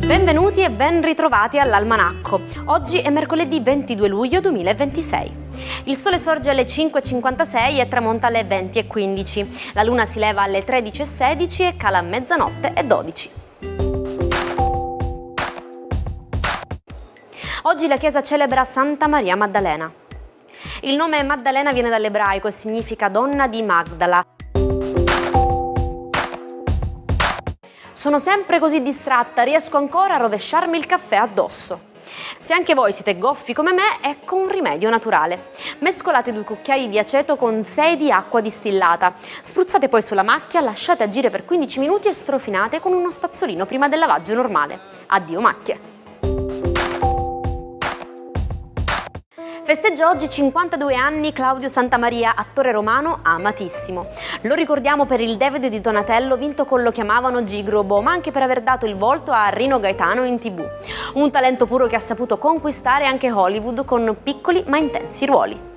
Benvenuti e ben ritrovati all'Almanacco. Oggi è mercoledì 22 luglio 2026. Il sole sorge alle 5:56 e tramonta alle 20:15. La luna si leva alle 13:16 e cala a mezzanotte e 12. Oggi la chiesa celebra Santa Maria Maddalena. Il nome Maddalena viene dall'ebraico e significa donna di Magdala. Sono sempre così distratta, riesco ancora a rovesciarmi il caffè addosso. Se anche voi siete goffi come me, ecco un rimedio naturale. Mescolate 2 cucchiai di aceto con 6 di acqua distillata. Spruzzate poi sulla macchia, lasciate agire per 15 minuti e strofinate con uno spazzolino prima del lavaggio normale. Addio macchie! Festeggia oggi 52 anni Claudio Santamaria, attore romano amatissimo. Lo ricordiamo per il David di Donatello vinto con Lo chiamavano Gigrobo, ma anche per aver dato il volto a Rino Gaetano in TV. Un talento puro che ha saputo conquistare anche Hollywood con piccoli ma intensi ruoli.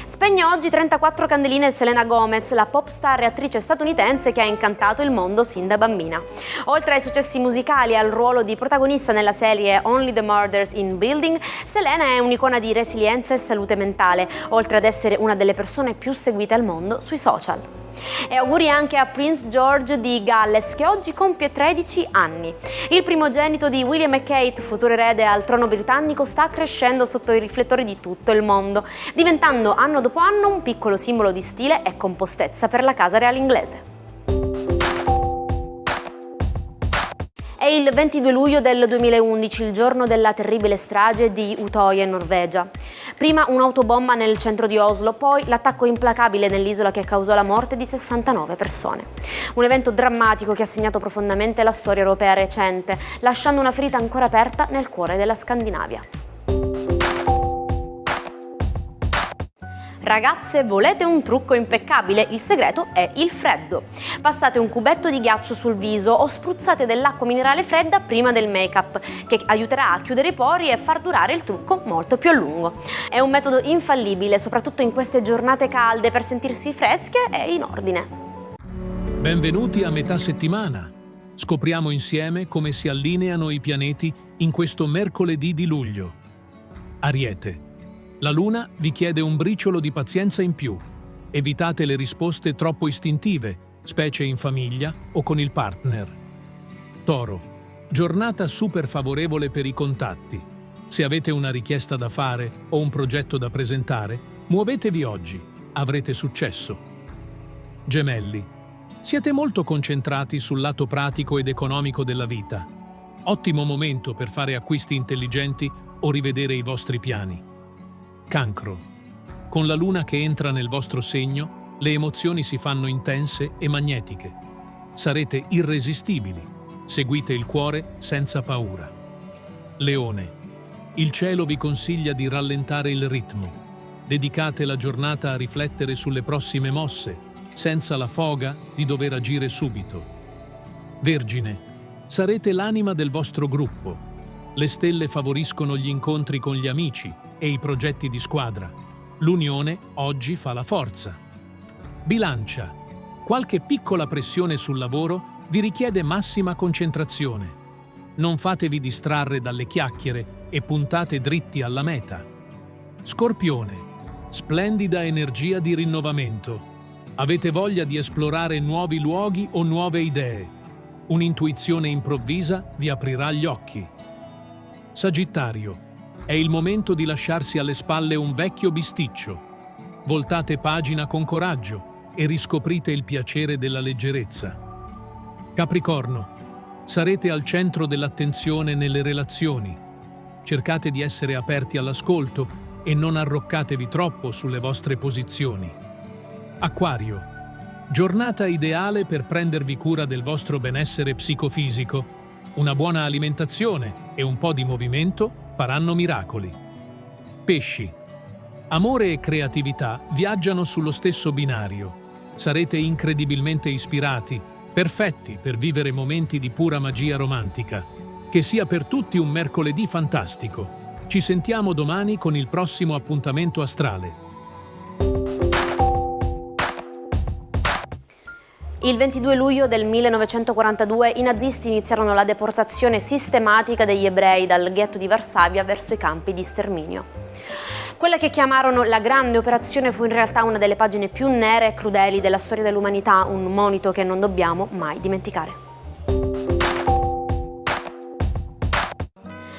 Spegne oggi 34 candeline Selena Gomez, la pop star e attrice statunitense che ha incantato il mondo sin da bambina. Oltre ai successi musicali e al ruolo di protagonista nella serie Only the Murders in Building, Selena è un'icona di resilienza e salute mentale, oltre ad essere una delle persone più seguite al mondo sui social. E auguri anche a Prince George di Galles che oggi compie 13 anni. Il primogenito di William e Kate, futuro erede al trono britannico, sta crescendo sotto i riflettori di tutto il mondo, diventando anno dopo anno un piccolo simbolo di stile e compostezza per la casa reale inglese. È il 22 luglio del 2011, il giorno della terribile strage di Utøya in Norvegia. Prima un'autobomba nel centro di Oslo, poi l'attacco implacabile nell'isola che causò la morte di 69 persone. Un evento drammatico che ha segnato profondamente la storia europea recente, lasciando una ferita ancora aperta nel cuore della Scandinavia. Ragazze, volete un trucco impeccabile? Il segreto è il freddo. Passate un cubetto di ghiaccio sul viso o spruzzate dell'acqua minerale fredda prima del make-up, che aiuterà a chiudere i pori e far durare il trucco molto più a lungo. È un metodo infallibile, soprattutto in queste giornate calde, per sentirsi fresche e in ordine. Benvenuti a metà settimana. Scopriamo insieme come si allineano i pianeti in questo mercoledì di luglio. Ariete. La Luna vi chiede un briciolo di pazienza in più. Evitate le risposte troppo istintive, specie in famiglia o con il partner. Toro. Giornata super favorevole per i contatti. Se avete una richiesta da fare o un progetto da presentare, muovetevi oggi, avrete successo. Gemelli. Siete molto concentrati sul lato pratico ed economico della vita. Ottimo momento per fare acquisti intelligenti o rivedere i vostri piani. Cancro. Con la luna che entra nel vostro segno, le emozioni si fanno intense e magnetiche. Sarete irresistibili. Seguite il cuore senza paura. Leone. Il cielo vi consiglia di rallentare il ritmo. Dedicate la giornata a riflettere sulle prossime mosse, senza la foga di dover agire subito. Vergine. Sarete l'anima del vostro gruppo. Le stelle favoriscono gli incontri con gli amici e i progetti di squadra. L'unione oggi fa la forza. Bilancia. Qualche piccola pressione sul lavoro vi richiede massima concentrazione. Non fatevi distrarre dalle chiacchiere e puntate dritti alla meta. Scorpione. Splendida energia di rinnovamento. Avete voglia di esplorare nuovi luoghi o nuove idee. Un'intuizione improvvisa vi aprirà gli occhi. Sagittario. È il momento di lasciarsi alle spalle un vecchio bisticcio. Voltate pagina con coraggio e riscoprite il piacere della leggerezza. Capricorno. Sarete al centro dell'attenzione nelle relazioni. Cercate di essere aperti all'ascolto e non arroccatevi troppo sulle vostre posizioni. Acquario. Giornata ideale per prendervi cura del vostro benessere psicofisico. Una buona alimentazione e un po' di movimento faranno miracoli. Pesci. Amore e creatività viaggiano sullo stesso binario. Sarete incredibilmente ispirati, perfetti per vivere momenti di pura magia romantica. Che sia per tutti un mercoledì fantastico. Ci sentiamo domani con il prossimo appuntamento astrale. Il 22 luglio del 1942 i nazisti iniziarono la deportazione sistematica degli ebrei dal ghetto di Varsavia verso i campi di sterminio. Quella che chiamarono la Grande Operazione fu in realtà una delle pagine più nere e crudeli della storia dell'umanità, un monito che non dobbiamo mai dimenticare.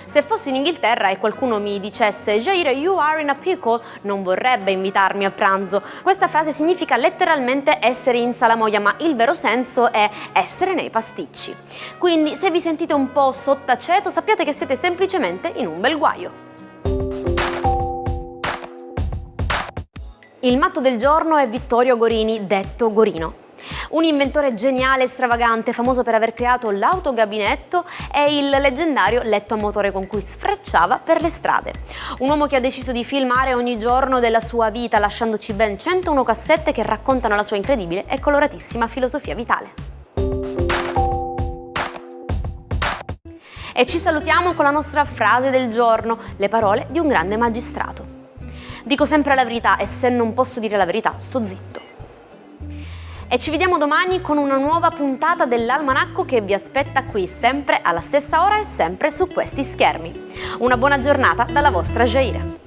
Se fossi in Inghilterra e qualcuno mi dicesse "Jair, you are in a pickle", non vorrebbe invitarmi a pranzo. Questa frase significa letteralmente essere in salamoia, ma il vero senso è essere nei pasticci. Quindi se vi sentite un po' sottaceto, sappiate che siete semplicemente in un bel guaio. Il matto del giorno è Vittorio Gorini, detto Gorino. Un inventore geniale e stravagante, famoso per aver creato l'autogabinetto e il leggendario letto a motore con cui sfrecciava per le strade. Un uomo che ha deciso di filmare ogni giorno della sua vita, lasciandoci ben 101 cassette che raccontano la sua incredibile e coloratissima filosofia vitale. E ci salutiamo con la nostra frase del giorno, le parole di un grande magistrato. Dico sempre la verità e se non posso dire la verità, sto zitto. E ci vediamo domani con una nuova puntata dell'Almanacco che vi aspetta qui, sempre alla stessa ora e sempre su questi schermi. Una buona giornata dalla vostra Jaira.